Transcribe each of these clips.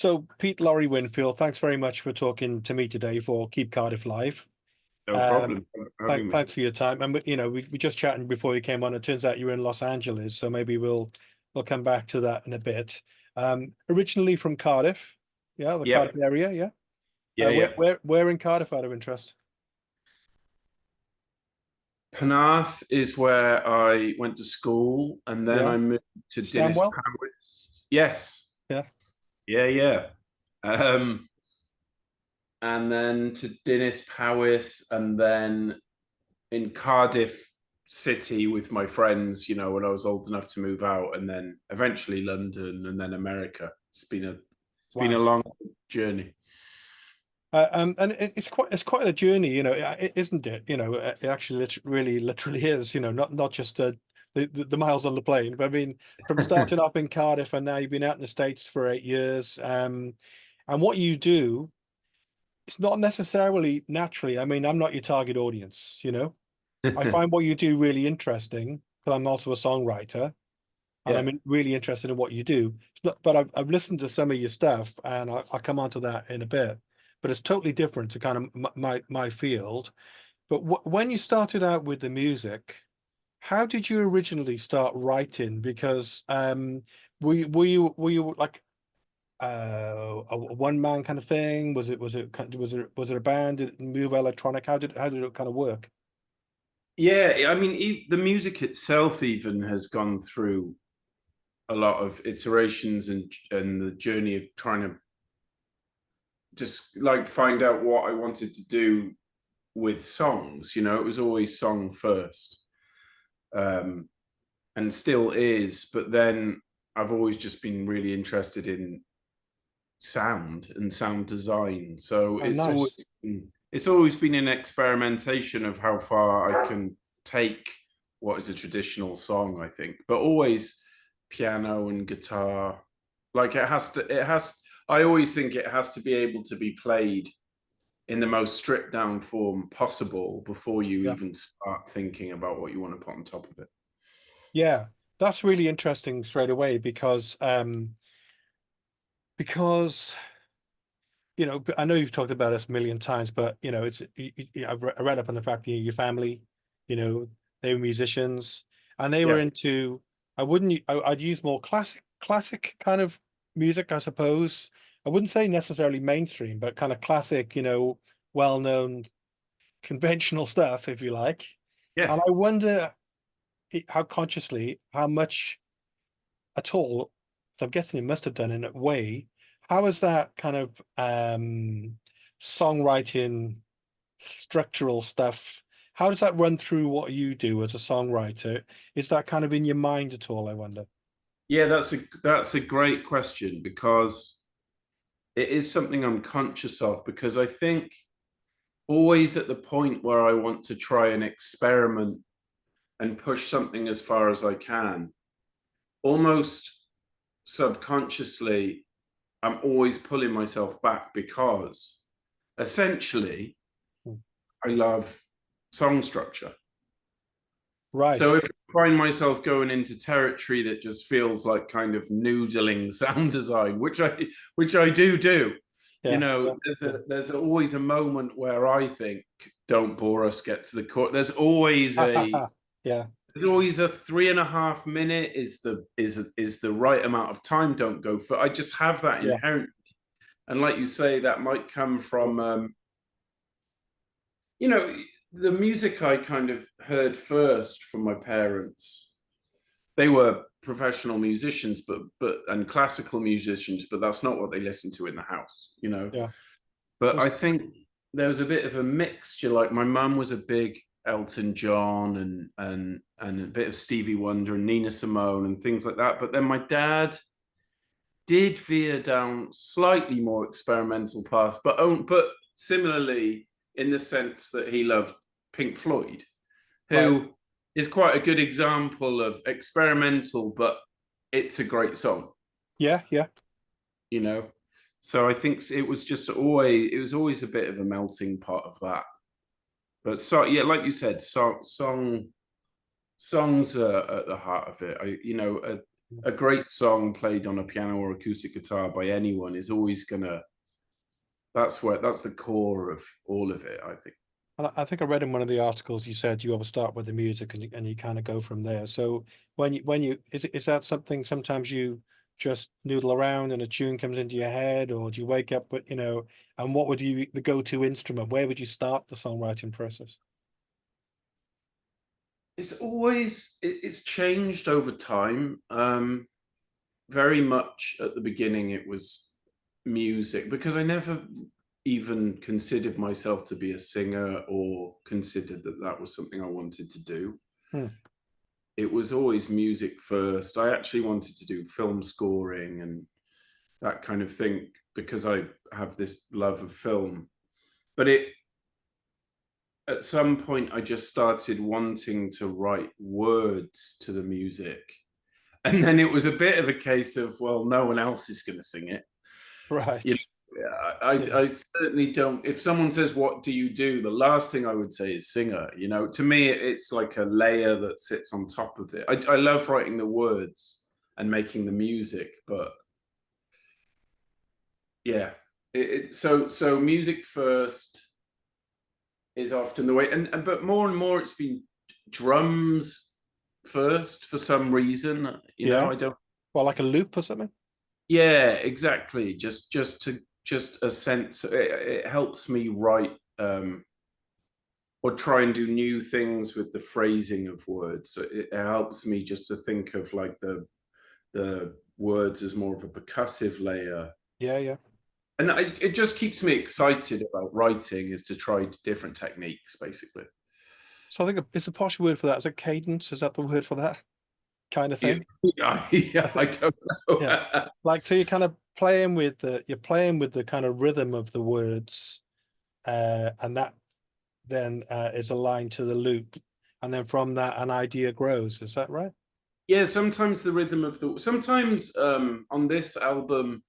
So, Pete, Lawrie Winfield, thanks very much for talking to me today for Keep Cardiff Live. No Um, problem. Thanks for having me. Thanks for your time. And we just chatting before you came on. It turns out you're in Los Angeles, so maybe we'll come back to that in a bit. Originally from Cardiff, yeah, the Yep. Cardiff area, yeah. Yeah, Where yeah. where in Cardiff, out of interest? Penarth is where I went to school, and then Yeah, I moved to Dinas Stanwell. Powys. Yes. Yeah, Yeah, yeah. Um, and then to Dinas Powys, and then in Cardiff City with my friends, when I was old enough to move out, and then eventually London and then America. It's been a wow. long journey. And it's quite a journey, isn't it? It actually really literally is. Not just the miles on the plane, but I mean, from starting up in Cardiff and now you've been out in the States for 8 years. And what you do, it's not necessarily naturally. I mean, I'm not your target audience. I find what you do really interesting, but I'm also a songwriter, and Yeah. I'm really interested in what you do. But I've listened to some of your stuff, and I'll come on to that in a bit. But it's totally different to kind of my field. But when you started out with the music, how did you originally start writing? Because were you like a one man kind of thing? Was it a band? Did it move electronic? How did it kind of work? Yeah, I mean, the music itself even has gone through a lot of iterations and the journey of trying to just like find out what I wanted to do with songs. It was always song first, um, and still is. But then I've always just been really interested in sound and sound design. So Oh, nice. it's always been an experimentation of how far I can take what is a traditional song, I think, but always piano and guitar. Like I always think it has to be able to be played in the most stripped down form possible before you Yeah. even start thinking about what you want to put on top of it. Yeah, that's really interesting straight away because I know you've talked about this a million times, but I read up on the fact that your family, you know, they were musicians and they were Yeah, into. I'd use more classic kind of music, I suppose. I wouldn't say necessarily mainstream, but kind of classic, well-known conventional stuff, if you like. yeah. And I wonder how consciously, how much at all. So I'm guessing it must have done in a way. How is that kind of songwriting structural stuff? How does that run through what you do as a songwriter? Is that kind of in your mind at all, I wonder? Yeah, that's a great question because it is something I'm conscious of because I think always at the point where I want to try and experiment and push something as far as I can, almost subconsciously, I'm always pulling myself back because essentially I love song structure. Right. So if I find myself going into territory that just feels like kind of noodling sound design, which I do, Yeah. Yeah. Yeah. there's always a moment where I think, don't bore us, get to the core. Yeah. There's always a 3.5 minute is the right amount of time. Don't go for. I just have that Yeah. inherent, and like you say, that might come from you know, the music I kind of heard first from my parents. They were professional musicians, but classical musicians, but that's not what they listened to in the house. Yeah. But I Was think there was a bit of a mixture. Like my mum was a big Elton John and a bit of Stevie Wonder and Nina Simone and things like that. But then my dad did veer down slightly more experimental paths, but similarly in the sense that he loved Pink Floyd, right. who is quite a good example of experimental, but it's a great song, Yeah. Yeah. you know. So I think it was always a bit of a melting pot of that. But so yeah, like you said, songs are at the heart of it. a great song played on a piano or acoustic guitar by anyone is always gonna. That's the core of all of it, I think. And I think I read in one of the articles you said you always start with the music and you kind of go from there. So when you is that something sometimes you just noodle around and a tune comes into your head, or do you wake up with, and what would you the go-to instrument? Where would you start the songwriting process? It's changed over time. Very much at the beginning, it was music because I never even considered myself to be a singer or considered that that was something I wanted to do. Hmm. It was always music first. I actually wanted to do film scoring and that kind of thing because I have this love of film. But at some point, I just started wanting to write words to the music. And then it was a bit of a case of, well, no one else is going to sing it. You Right. know, Yeah. I certainly don't. If someone says, "What do you do?" the last thing I would say is singer. To me, it's like a layer that sits on top of it. I love writing the words and making the music, but yeah, so music first is often the way, and but more and more it's been drums first for some reason. Yeah. I don't. Well, like a loop or something. Yeah, exactly. Just a sense. It helps me write or try and do new things with the phrasing of words. So it helps me just to think of like the words as more of a percussive layer. Yeah, yeah. And it just keeps me excited about writing is to try different techniques, basically. So I think it's a posh word for that. Is it cadence? Is that the word for that kind of Yeah, thing? yeah, I don't know. Yeah. Like, so you're kind of playing with the kind of rhythm of the words, and that then is aligned to the loop, and then from that an idea grows. Is that right? Yeah, sometimes the rhythm of the sometimes on this album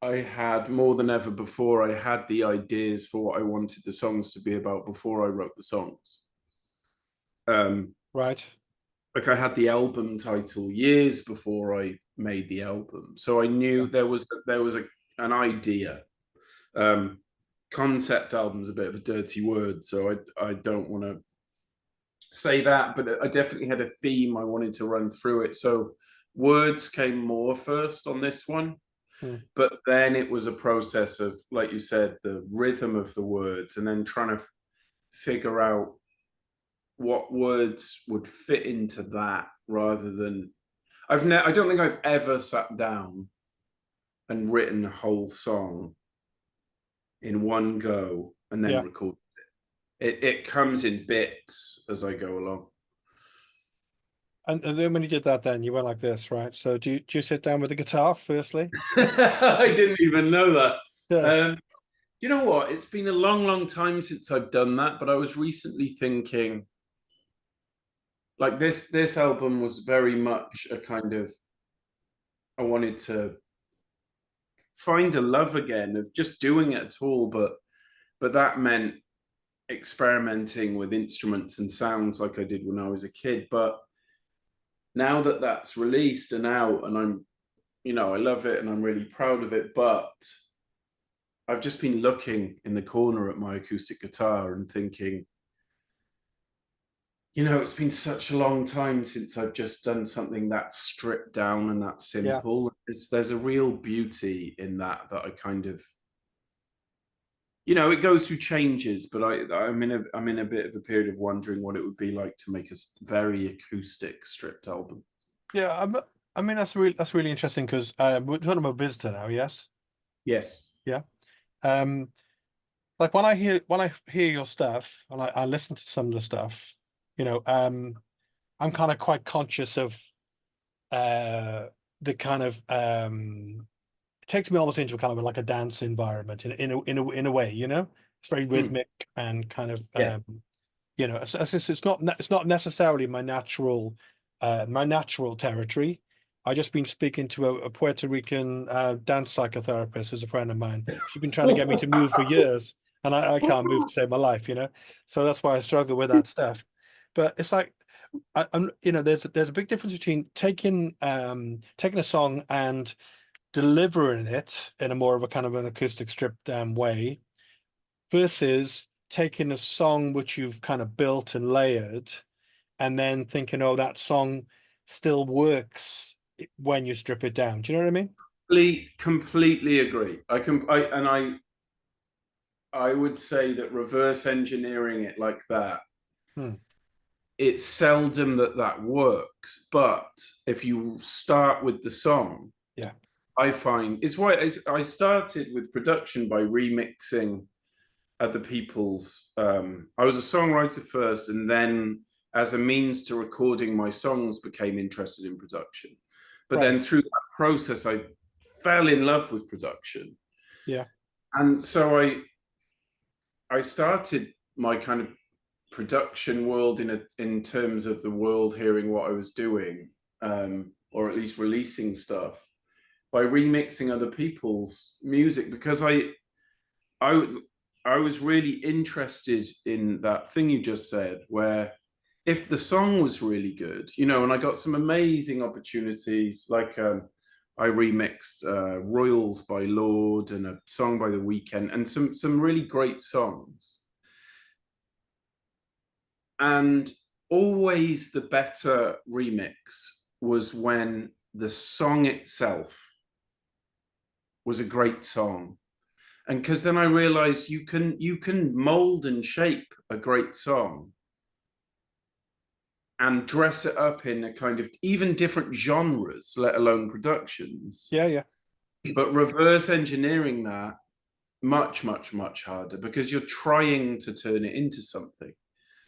I had more than ever before. I had the ideas for what I wanted the songs to be about before I wrote the songs. Um, Right. like I had the album title years before I made the album, so I Yeah. knew there was an idea. Um, Concept album's a bit of a dirty word, so I don't want to say that, but I definitely had a theme I wanted to run through it. So words came more first on this one, Hmm. but then it was a process of, like you said, the rhythm of the words, and then trying to figure out what words would fit into that rather than I don't think I've ever sat down and written a whole song in one go and then Yeah. record it comes in bits as I go along. And then when you did that, then you went like this, right? So do you sit down with the guitar firstly? I didn't even know that. Yeah. Um, you know what? It's been a long, long time since I've done that, but I was recently thinking, like this album was very much a kind of I wanted to find a love again of just doing it at all, but that meant experimenting with instruments and sounds like I did when I was a kid. But now that that's released and out, and I love it and I'm really proud of it, but I've just been looking in the corner at my acoustic guitar and thinking, it's been such a long time since I've just done something that stripped down and that Yeah. simple. There's a real beauty in that I kind of, it goes through changes, but I'm in a bit of a period of wondering what it would be like to make a very acoustic stripped album. Yeah. I mean, that's really interesting because we're talking about Visitor now, yes? Yes. Yeah. Um, like when I hear your stuff and I listen to some of the stuff, you know, um, I'm kind of quite conscious of uh the kind of it takes me almost into a kind of like a dance environment in a way, it's very Mm. rhythmic and kind of Yeah. it's not necessarily my natural territory. I just been speaking to a Puerto Rican dance psychotherapist who's a friend of mine. She's been trying to get me to move for years, and I can't move to save my life. So that's why I struggle with that stuff. But it's like there's a big difference between taking a song and delivering it in a more of a kind of an acoustic stripped down way versus taking a song which you've kind of built and layered and then thinking, oh, that song still works when you strip it down. Do you know what I mean? Completely agree. I would say that reverse engineering it like that, Hmm. it's seldom that works. But if you start with the song, Yeah. I find it's why I started with production by remixing other people's. I was a songwriter first, and then as a means to recording my songs, became interested in production. But then Right. through that process, I fell in love with production, Yeah. and so I started my kind of production world in terms of the world hearing what I was doing, or at least releasing stuff by remixing other people's music because I I was really interested in that thing you just said, where if the song was really good, and I got some amazing opportunities, like I remixed Royals by Lord and a song by The Weeknd and some really great songs. And always the better remix was when the song itself was a great song. And because then I realized you can mold and shape a great song and dress it up in a kind of even different genres, let alone productions. Yeah. Yeah. But reverse engineering that much, much, much harder because you're trying to turn it into something.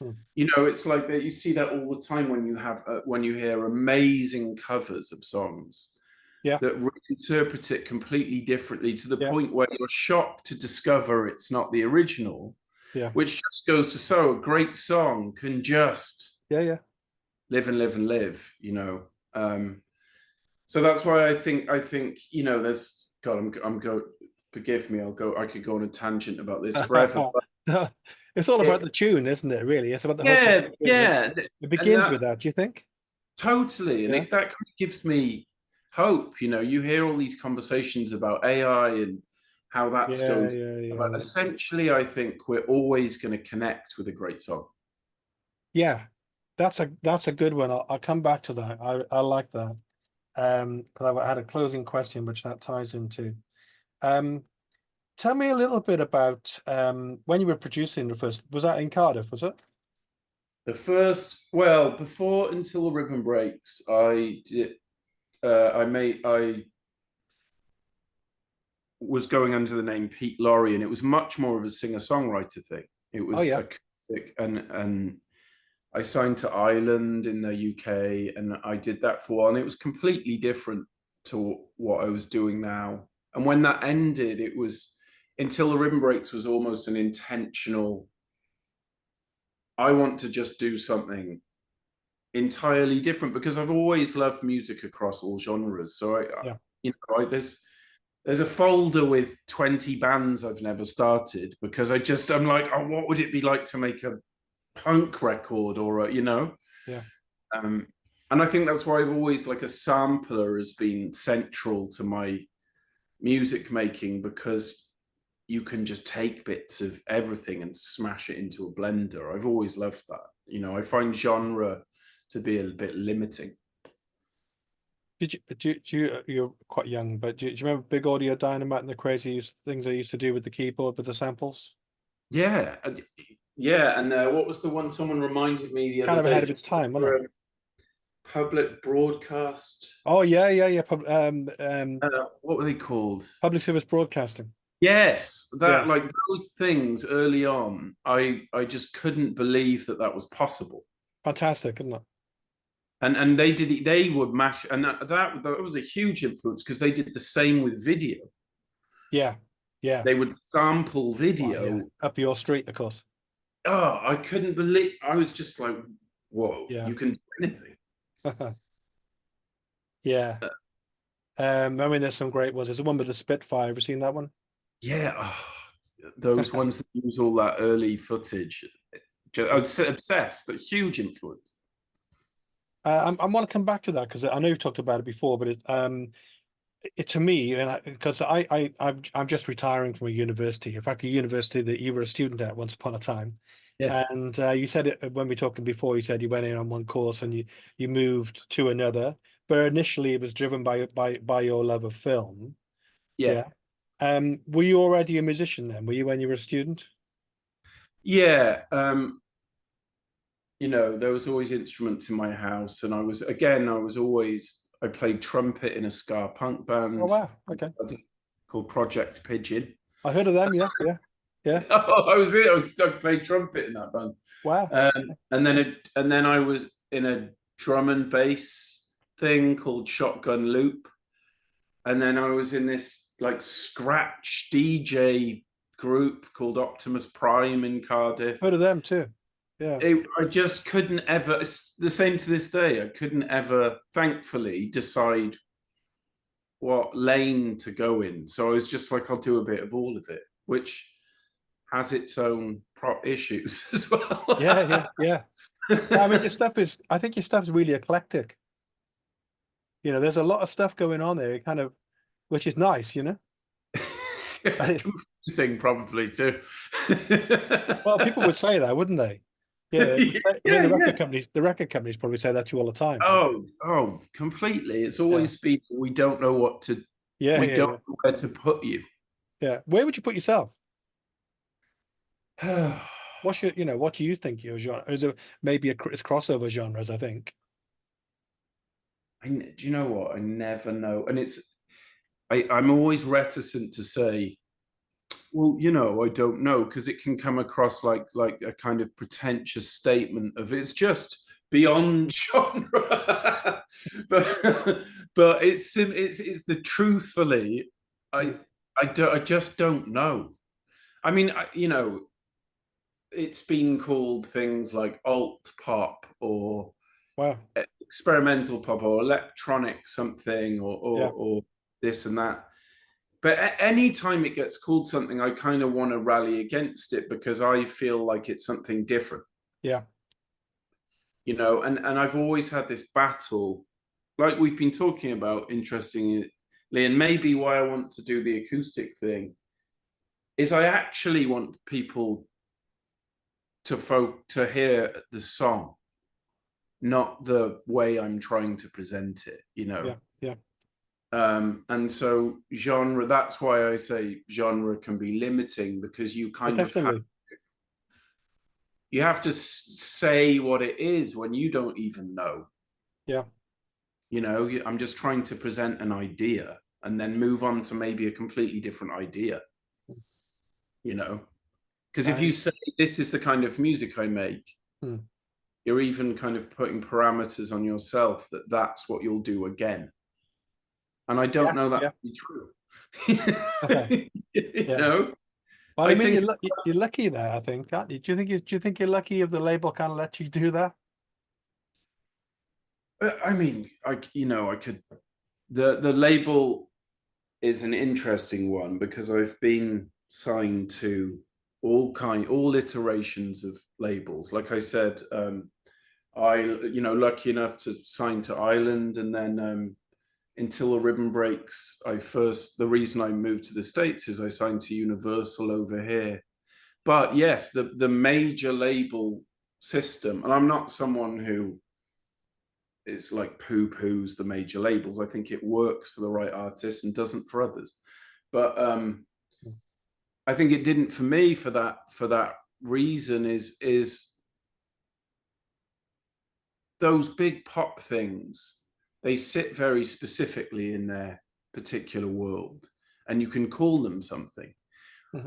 Hmm. It's like that. You see that all the time when you hear amazing covers of songs Yeah. that reinterpret it completely differently to the Yeah. point where you're shocked to discover it's not the original, Yeah. which just goes to show a great song can just Yeah. Yeah. live and live and live. So that's why I think there's God. I'm go. Forgive me. I could go on a tangent about this forever. But It's all about the tune, isn't it? Really, it's about the hook. yeah, yeah, It and begins with that's that. Do you think? totally, and Yeah. that kind of gives me hope. You hear all these conversations about AI and how that's Yeah. going to, Yeah. but Yeah. essentially, I think we're always going to connect with a great song. Yeah. That's a good one. I'll come back to that. I like that. Because I had a closing question which that ties into. Um, Tell me a little bit about when you were producing the first. Was that in Cardiff? Was it? Before Until the Ribbon Breaks, I did. I was going under the name Pete Lawrie, and it was much more of a singer-songwriter thing. It Oh was yeah. acoustic, and I signed to Ireland in the UK, and I did that for a while, and it was completely different to what I was doing now. And when that ended, it was Until the Ribbon Breaks was almost an intentional. I want to just do something entirely different because I've always loved music across all genres. So Yeah. there's a folder with 20 bands I've never started because I'm like, oh, what would it be like to make a punk record or. Yeah. um, and I think that's why I've always like a sampler has been central to my music making because you can just take bits of everything and smash it into a blender. I've always loved that. I find genre to be a bit limiting. You're quite young, but do you remember Big Audio Dynamite and the crazy things I used to do with the keyboard with the samples? Yeah, yeah. And what was the one someone reminded me the Kind other of ahead day? of its time, wasn't it? Public broadcast. Oh yeah, yeah, yeah. What were they called? Public service broadcasting. Yes, Yeah, that like those things early on. I just couldn't believe that was possible. fantastic, isn't it? And they did it. They would mash, and that was a huge influence because they did the same with video. Yeah, yeah. They would sample Wow, yeah. video. Up your street, of course. Oh, I couldn't believe. I was just like, "Whoa, Yeah, you can do anything." yeah. I mean, there's some great ones. There's the one with the Spitfire. Have you seen that one? Yeah, those ones that use all that early footage. I was obsessed, but huge influence. I want to come back to that because I know you've talked about it before, but it to me, and because I'm just retiring from a university. In fact, a university that you were a student at once upon a time. Yeah. And you said it when we were talking before. You said you went in on one course and you moved to another, but initially it was driven by your love of film. Yeah. Yeah. Were you already a musician then? Were you when you were a student? Yeah. There was always instruments in my house, and I played trumpet in a ska punk Oh band wow. Okay. called Project Pigeon. I heard of them. Yeah. Yeah. Yeah. Oh, I played trumpet in that band. Wow. And then I was in a drum and bass thing called Shotgun Loop. And then I was in this like scratch DJ group called Optimus Prime in Cardiff. Heard of them too. Yeah. I just couldn't ever, it's the same to this day. I couldn't ever, thankfully, decide what lane to go in. So I was just like, I'll do a bit of all of it, which has its own issues as well. Yeah. Yeah. Yeah. I mean, I think your stuff's really eclectic. There's a lot of stuff going on there, kind of, which is nice. Confusing, probably too. Well, people would say that, wouldn't they? Yeah. I mean, the record companies probably say that to you all the time. Oh, completely. It's always been, we don't know we don't know where to put you. Yeah. Where would you put yourself? What do you think your genre is? Maybe it's crossover genres, I think. Do you know what? I never know. And I'm always reticent to say, well, I don't know, because it can come across like a kind of pretentious statement of it's just beyond genre. but it's the truthfully, I just don't know. I mean, it's been called things like alt pop or Wow. experimental pop or electronic something or this and that. But any time it gets called something, I kind of want to rally against it because I feel like it's something different. Yeah. And I've always had this battle, like we've been talking about, interestingly, and maybe why I want to do the acoustic thing is I actually want people to hear the song, not the way I'm trying to present it, Yeah. And so genre, that's why I say genre can be limiting, because you kind of have to say what it is when you don't even know. Yeah. I'm just trying to present an idea and then move on to maybe a completely different idea, because if you say this is the kind of music I make, you're even kind of putting parameters on yourself that's what you'll do again. And I don't know that to be true. Well, I mean, you're lucky there, I think, aren't you? Do you think you're lucky if the label kind of lets you do that? I mean, I could. The label is an interesting one because I've been signed to all iterations of labels. Like I said, lucky enough to sign to Island, and then Until a Ribbon Breaks, the reason I moved to the States is I signed to Universal over here. But yes, the major label system, and I'm not someone who is like poo-poos the major labels. I think it works for the right artists and doesn't for others. But I think it didn't for me for that reason is those big pop things, they sit very specifically in their particular world, and you can call them something.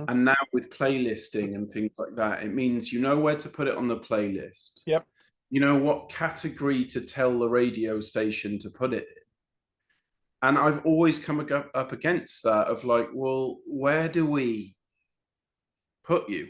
And now with playlisting and things like that, it means you know where to put it on the playlist. Yep. You know what category to tell the radio station to put it in. And I've always come up against that of like, well, where do we put you?